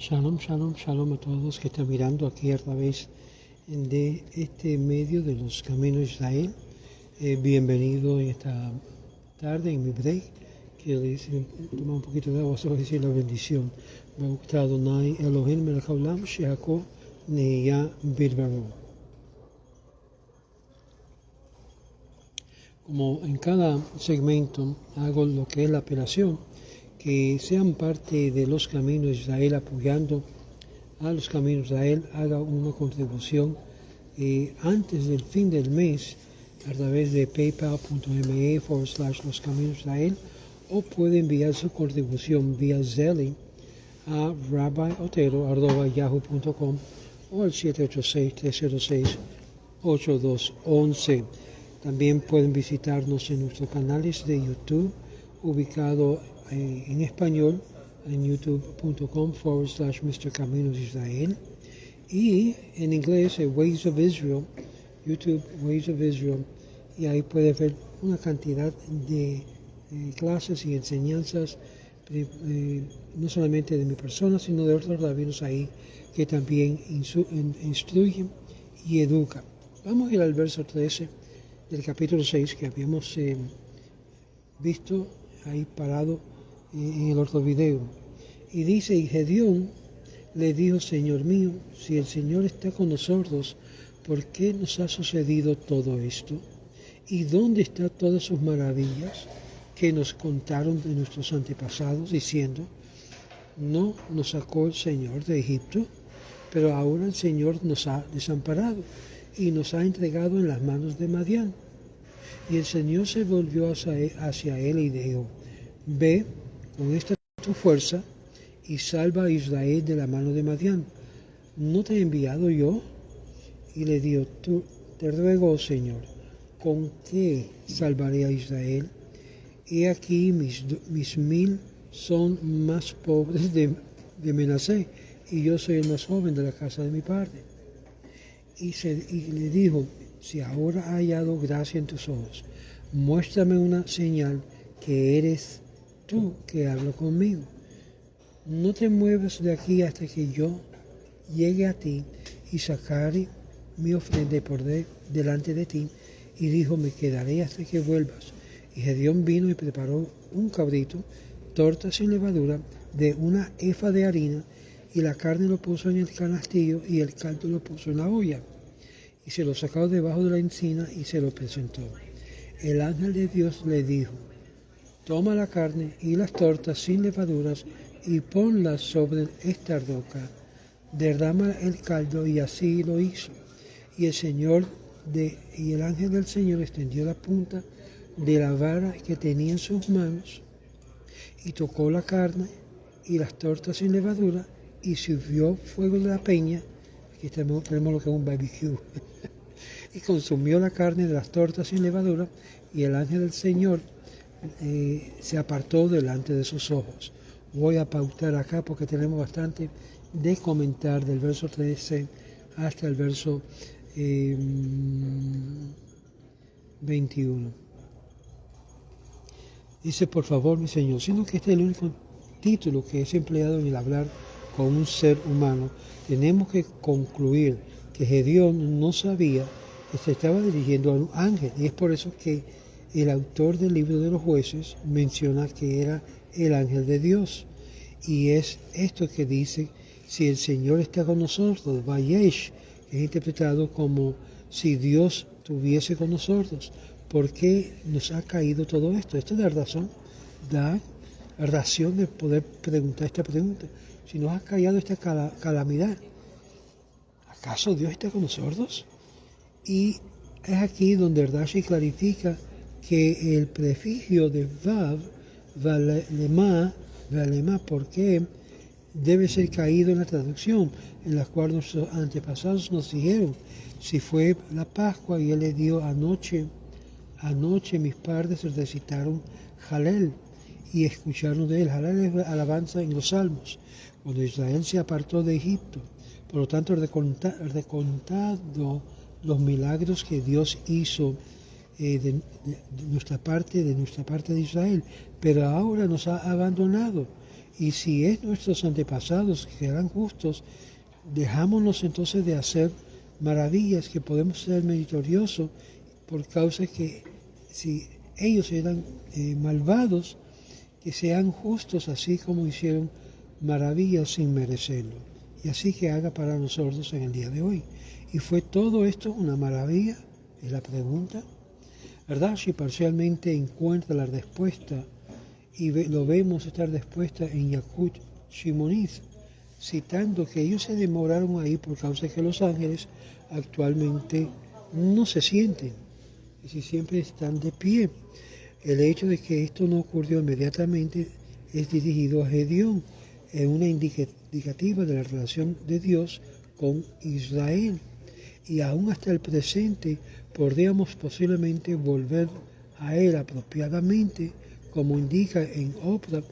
Shalom, shalom, shalom a todos que están mirando aquí a través de este medio de los caminos de Israel. Bienvenido en esta tarde, en mi break, que les toma un poquito de agua, solo decir la bendición. Baruch Adonai Elohim melech haolam shehakol nehiyah bidbaro. Como en cada segmento hago lo que es la apelación, que sean parte de los caminos de Israel, apoyando a los caminos de Israel, haga una contribución antes del fin del mes a través de paypal.me/los caminos de Israel, o puede enviar su contribución vía Zelle a rabbiotero@yahoo.com o al 786-306-8211. También pueden visitarnos en nuestros canales de YouTube, ubicado en español en youtube.com/Mr. Caminos Israel, y en inglés Ways of Israel, YouTube Ways of Israel, y ahí puede ver una cantidad de clases y enseñanzas, no solamente de mi persona, sino de otros rabinos ahí que también instruyen y educan. Vamos a ir al verso 13 del capítulo 6 que habíamos visto ahí parado en el otro video. Y dice: y Gedeón le dijo: Señor mío, si el Señor está con nosotros, ¿por qué nos ha sucedido todo esto? ¿Y dónde están todas sus maravillas que nos contaron de nuestros antepasados, diciendo: no nos sacó el Señor de Egipto? Pero ahora el Señor nos ha desamparado y nos ha entregado en las manos de Madián. Y el Señor se volvió hacia él y dijo: ve con esta tu fuerza y salva a Israel de la mano de Madián. ¿No te he enviado yo? Y le dijo: tú, te ruego, oh Señor, ¿con qué salvaré a Israel? He aquí mis 1000 son más pobres de Menasé, y yo soy el más joven de la casa de mi padre. Y le dijo: si ahora ha hallado gracia en tus ojos, muéstrame una señal que eres tú que habla conmigo. No te muevas de aquí hasta que yo llegue a ti y sacaré mi ofrenda por delante de ti. Y dijo: me quedaré hasta que vuelvas. Y Gedeón vino y preparó un cabrito, torta sin levadura, de una efa de harina, y la carne lo puso en el canastillo y el caldo lo puso en la olla. Y se lo sacó debajo de la encina y se lo presentó. El ángel de Dios le dijo: toma la carne y las tortas sin levaduras y ponlas sobre esta roca. Derrama el caldo, y así lo hizo. Y el ángel del Señor extendió la punta de la vara que tenía en sus manos y tocó la carne y las tortas sin levadura y sirvió fuego de la peña. Aquí tenemos lo que es un barbecue. Y consumió la carne de las tortas sin levadura, y el ángel del Señor se apartó delante de sus ojos. Voy a pautar acá porque tenemos bastante de comentar del verso 13 hasta el verso 21. Dice: por favor, mi Señor, sino que este es el único título que es empleado en el hablar con un ser humano, tenemos que concluir que Gedeón no sabía que se estaba dirigiendo a un ángel, y es por eso que el autor del libro de los Jueces menciona que era el ángel de Dios. Y es esto que dice: si el Señor está con nosotros, Vayesh, es interpretado como si Dios estuviese con nosotros. ¿Por qué nos ha caído todo esto? Esta es la razón de poder preguntar esta pregunta. Si nos ha caído esta calamidad, ¿acaso Dios está con nosotros? Y es aquí donde Rashi clarifica que el prefijo de Vav, Valema, ¿por qué debe ser caído en la traducción, en la cual nuestros antepasados nos dijeron: si fue la Pascua y él le dio anoche mis padres recitaron Halel y escucharon de él. Halel es alabanza en los salmos, cuando Israel se apartó de Egipto. Por lo tanto, recontado los milagros que Dios hizo de nuestra parte de Israel, pero ahora nos ha abandonado Y si es nuestros antepasados que eran justos, dejámonos entonces de hacer maravillas que podemos ser meritoriosos por causa que si ellos eran malvados, que sean justos así como hicieron maravillas sin merecerlo. Y así que haga para nosotros en el día de hoy. ¿Y fue todo esto una maravilla? Es la pregunta. Rashi parcialmente encuentra la respuesta y lo vemos esta respuesta en Yakut Shimonith, citando que ellos se demoraron ahí por causa de que los ángeles actualmente no se sienten, y si siempre están de pie. El hecho de que esto no ocurrió inmediatamente es dirigido a Gedeón, en una indicativa de la relación de Dios con Israel. Y aún hasta el presente podríamos posiblemente volver a él apropiadamente, como indica en Ofra,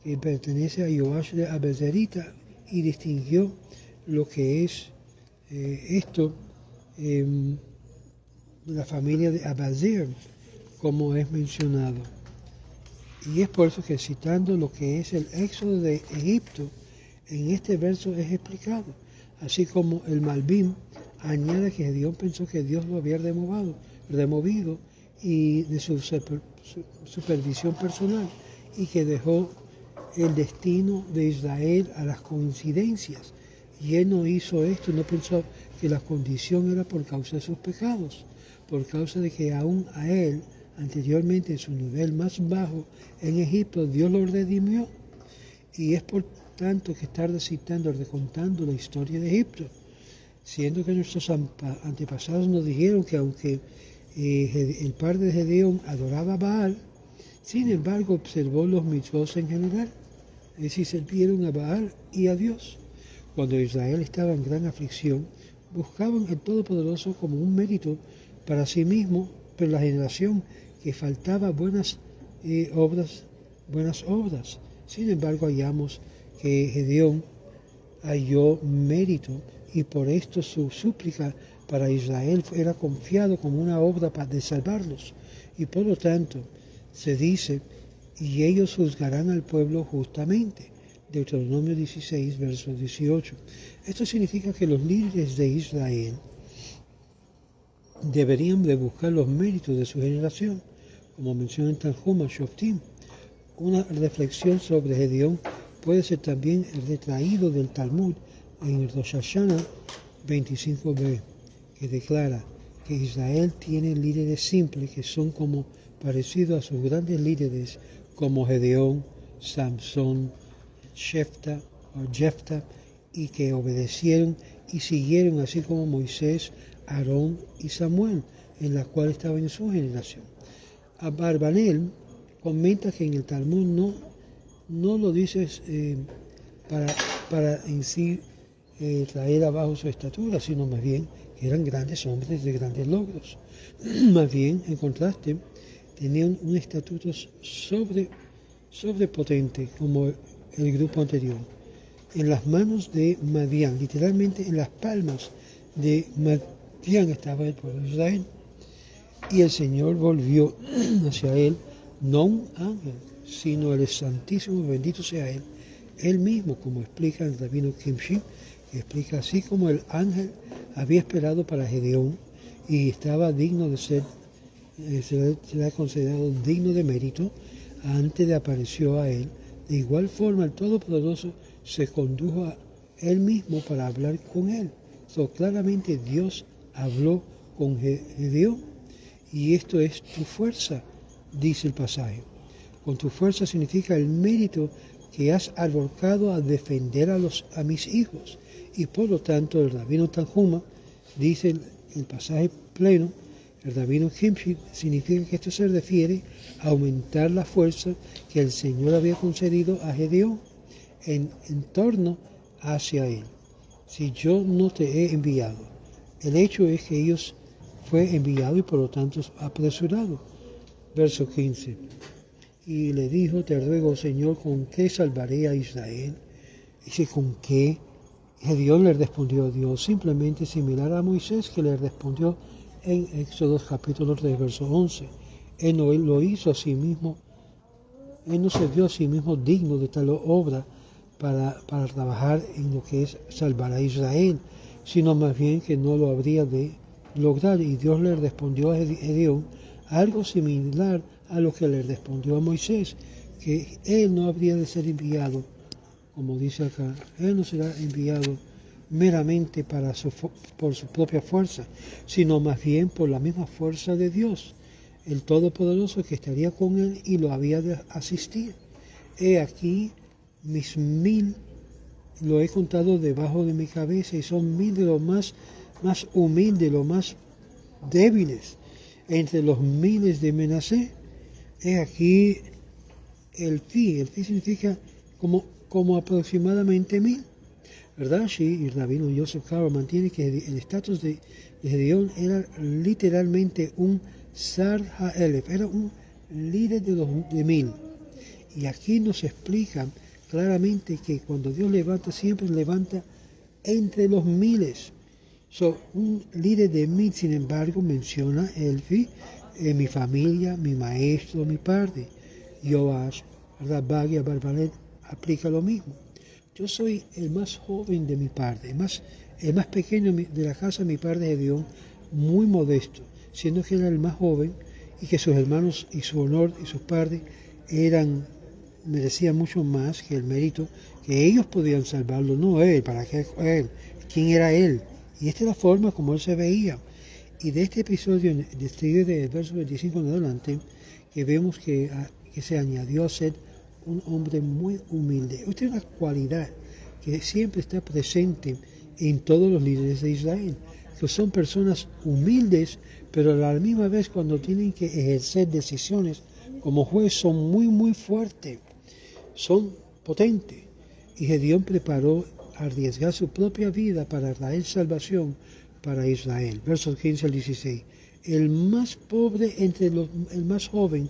que pertenece a Joash de Abezerita, y distinguió lo que es la familia de Abazer, como es mencionado. Y es por eso que citando lo que es el éxodo de Egipto, en este verso es explicado, así como el Malbim añade que Gedeón pensó que Dios lo había removido y de su supervisión personal, y que dejó el destino de Israel a las coincidencias. Y él no hizo esto, no pensó que la condición era por causa de sus pecados, por causa de que aún a él, anteriormente en su nivel más bajo en Egipto, Dios lo redimió. Y es por tanto que está recontando la historia de Egipto, siendo que nuestros antepasados nos dijeron que aunque el padre de Gedeón adoraba a Baal, sin embargo observó los mitzvot en general, es decir, sirvieron a Baal y a Dios. Cuando Israel estaba en gran aflicción, buscaban al Todopoderoso como un mérito para sí mismo, pero la generación que faltaba buenas obras. Sin embargo, hallamos que Gedeón halló mérito, y por esto su súplica para Israel era confiado como una obra de salvarlos. Y por lo tanto, se dice, y ellos juzgarán al pueblo justamente. Deuteronomio 16, verso 18. Esto significa que los líderes de Israel deberían de buscar los méritos de su generación, como menciona en Tanhuma Shoftim. Una reflexión sobre Gedeón puede ser también retraído del Talmud en el Rosh Hashanah 25b, que declara que Israel tiene líderes simples que son como parecidos a sus grandes líderes como Gedeón, Samson, Jefta, y que obedecieron y siguieron, así como Moisés, Aarón y Samuel, en la cual estaba en su generación. Abarbanel comenta que en el Talmud no lo dice para en sí traer abajo su estatura, sino más bien que eran grandes hombres de grandes logros. Más bien, en contraste, tenían un estatuto sobrepotente como el grupo anterior. En las manos de Madián, literalmente en las palmas de Madián estaba el pueblo de Israel. Y el Señor volvió hacia él, no un ángel, sino el Santísimo, bendito sea él mismo, como explica el rabino Kimshi, que explica así como el ángel había esperado para Gedeón y estaba digno de será considerado digno de mérito, antes de apareció a él. De igual forma, el Todopoderoso se condujo a él mismo para hablar con él. Claramente Dios habló con Gedeón, y esto es tu fuerza, dice el pasaje. Con tu fuerza significa el mérito que has alborcado a defender a mis hijos. Y por lo tanto, el rabino Tanhuma dice el pasaje pleno, el rabino Kimshi, significa que esto se refiere a aumentar la fuerza que el Señor había concedido a Gedeón en torno hacia él. Si yo no te he enviado, el hecho es que ellos fue enviado y por lo tanto apresurado. Verso 15. Y le dijo, te ruego, Señor, ¿con qué salvaré a Israel? Dice, ¿con qué? Gedeón le respondió a Dios, simplemente similar a Moisés, que le respondió en Éxodo capítulo 3, verso 11. Él lo hizo a sí mismo Él no se vio a sí mismo digno de tal obra para trabajar en lo que es salvar a Israel, sino más bien que no lo habría de lograr. Y Dios le respondió a Gedeón algo similar a lo que le respondió a Moisés, que él no habría de ser enviado, como dice acá, él no será enviado meramente por su propia fuerza, sino más bien por la misma fuerza de Dios, el Todopoderoso, que estaría con él y lo había de asistir. He aquí, mis 1000 lo he contado debajo de mi cabeza, y son 1000 de los más humildes, los más débiles, entre los miles de Menasé. He aquí el fi significa como aproximadamente 1000. Rashi y el rabino Joseph Caro mantiene que el estatus de Gedeón era literalmente un Sar HaElef, era un líder de 1000. Y aquí nos explica claramente que cuando Dios levanta, siempre levanta entre los miles. Un líder de 1000, sin embargo, menciona Elfi, mi familia, mi maestro, mi padre. Yoash, Rabbagia, Barbaret, aplica lo mismo. Yo soy el más joven de mi padre, el más pequeño de la casa de mi padre Gedeón, muy modesto, siendo que era el más joven y que sus hermanos y su honor y sus padres merecían mucho más que el mérito, que ellos podían salvarlo, no él. ¿Para qué él? ¿Quién era él? Y esta es la forma como él se veía. Y de este episodio, del verso 25 en adelante, que vemos que se añadió a ser un hombre muy humilde. Esta es una cualidad que siempre está presente en todos los líderes de Israel, que son personas humildes, pero a la misma vez cuando tienen que ejercer decisiones como juez son muy fuertes, son potentes. Y Gedeón preparó arriesgar su propia vida para traer salvación para Israel. Versos 15 al 16. El más pobre entre el más joven,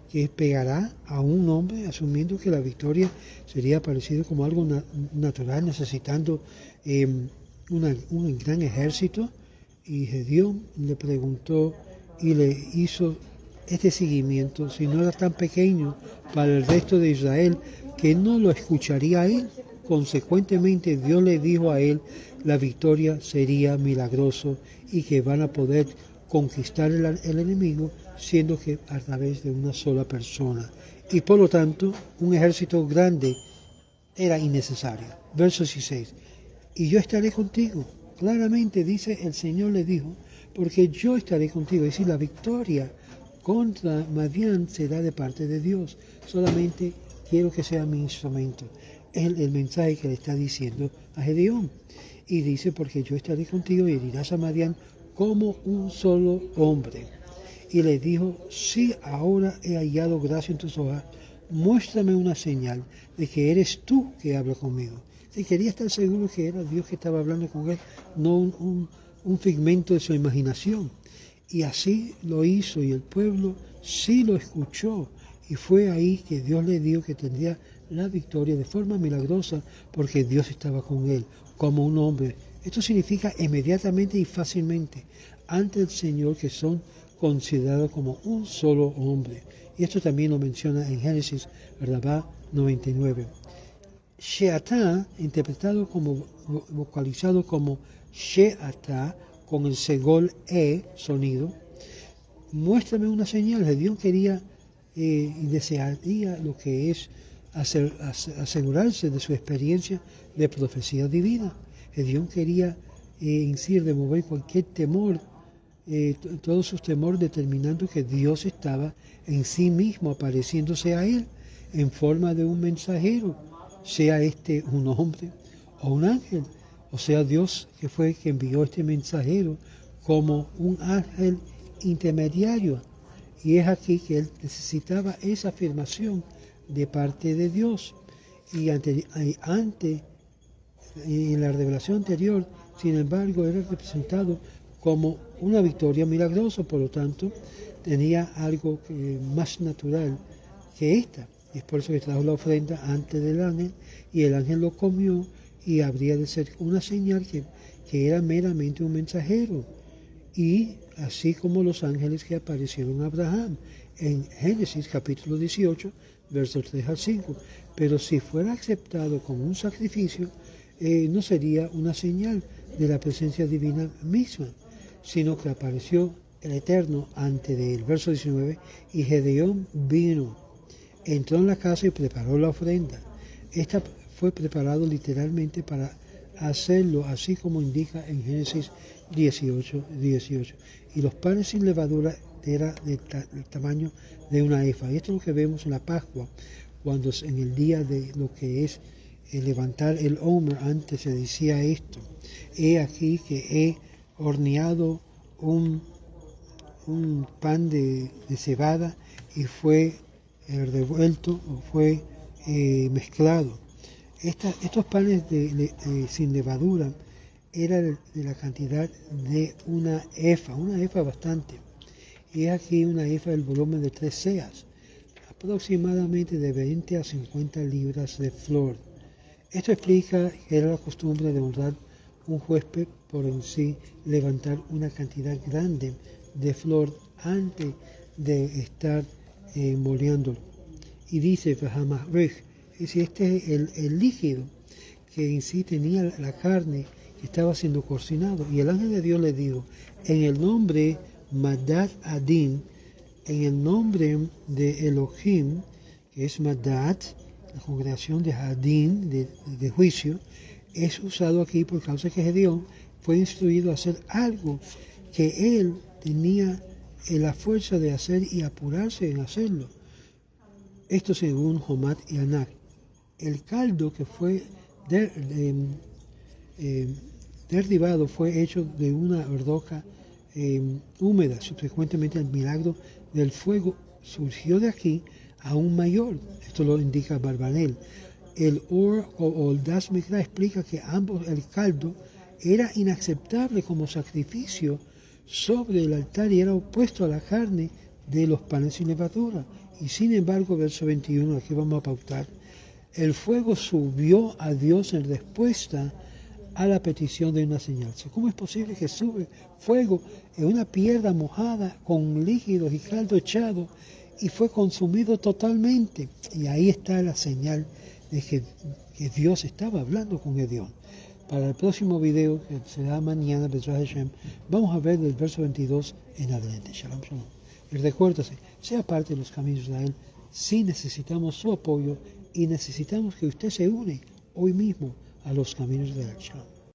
que pegará a un hombre, asumiendo que la victoria sería parecido como algo natural, necesitando un gran ejército. Y Gedeón le preguntó y le hizo este seguimiento, si no era tan pequeño para el resto de Israel, que no lo escucharía a él. Consecuentemente, Dios le dijo a él, la victoria sería milagroso y que van a poder conquistar el enemigo, siendo que a través de una sola persona. Y por lo tanto, un ejército grande era innecesario. Verso 16. Y yo estaré contigo. Claramente dice, el Señor le dijo, porque yo estaré contigo. Es decir, la victoria contra Madián será de parte de Dios. Solamente quiero que sea mi instrumento. Es el mensaje que le está diciendo a Gedeón. Y dice, porque yo estaré contigo y herirás a Madián como un solo hombre. Y le dijo, sí, ahora he hallado gracia en tus ojos, muéstrame una señal de que eres tú que hablas conmigo. Si quería estar seguro que era Dios que estaba hablando con él, no un figmento de su imaginación. Y así lo hizo, y el pueblo sí lo escuchó. Y fue ahí que Dios le dijo que tendría la victoria de forma milagrosa, porque Dios estaba con él, como un hombre. Esto significa inmediatamente y fácilmente ante el Señor, que son considerados como un solo hombre. Y esto también lo menciona en Génesis, Rabá 99. Sheatá, interpretado como, vocalizado como Sheatá, con el segol sonido, muéstrame una señal. Dios quería y desearía lo que es asegurarse de su experiencia de profecía divina. Dios quería de mover cualquier temor, todos sus temores, determinando que Dios estaba en sí mismo apareciéndose a él en forma de un mensajero, sea este un hombre o un ángel, o sea Dios que fue que envió este mensajero como un ángel intermediario. Y es aquí que él necesitaba esa afirmación de parte de Dios. Y en la revelación anterior, sin embargo, era representado como una victoria milagrosa, por lo tanto, tenía algo más natural que esta. Y es por eso que trajo la ofrenda antes del ángel, y el ángel lo comió, y habría de ser una señal que era meramente un mensajero. Y así como los ángeles que aparecieron a Abraham en Génesis capítulo 18, versos 3 al 5. Pero si fuera aceptado como un sacrificio, no sería una señal de la presencia divina misma, sino que apareció el Eterno ante del verso 19, y Gedeón vino, entró en la casa y preparó la ofrenda. Esta fue preparado literalmente para hacerlo, así como indica en Génesis 18. Y los panes sin levadura era del tamaño de una efa. Y esto es lo que vemos en la Pascua, cuando en el día de lo que es levantar el Omer, antes se decía esto: he aquí que he horneado un pan de cebada y fue revuelto o fue mezclado. Estos panes sin levadura eran de la cantidad de una efa bastante. Y aquí una efa del volumen de 3 seas, aproximadamente de 20 a 50 libras de flor. Esto explica que era la costumbre de honrar un huésped por en sí levantar una cantidad grande de flor antes de estar moliéndolo. Y dice, si este es el líquido que en sí tenía la carne que estaba siendo cocinado. Y el ángel de Dios le dijo, en el nombre Madat Adin, en el nombre de Elohim, que es Madat, la congregación de Adin, de juicio, es usado aquí por causa que Gedeón fue instruido a hacer algo que él tenía la fuerza de hacer y apurarse en hacerlo. Esto según Jomat y Anak. El caldo que fue derribado fue hecho de una roca húmeda. Subsecuentemente el milagro del fuego surgió de aquí aún mayor. Esto lo indica Barbanel. El Or o el Das Mikra explica que el caldo era inaceptable como sacrificio sobre el altar y era opuesto a la carne de los panes sin levadura. Y sin embargo, verso 21, aquí vamos a pautar, el fuego subió a Dios en respuesta a la petición de una señal. ¿Cómo es posible que sube fuego en una piedra mojada con líquidos y caldo echado y fue consumido totalmente? Y ahí está la señal de que Dios estaba hablando con Gedeón. Para el próximo video, que será mañana, vamos a ver del verso 22 en adelante. Shalom, shalom. Y recuérdase, sea parte de los caminos de Él. Si necesitamos su apoyo y necesitamos que usted se une hoy mismo a los caminos de Él. Shalom.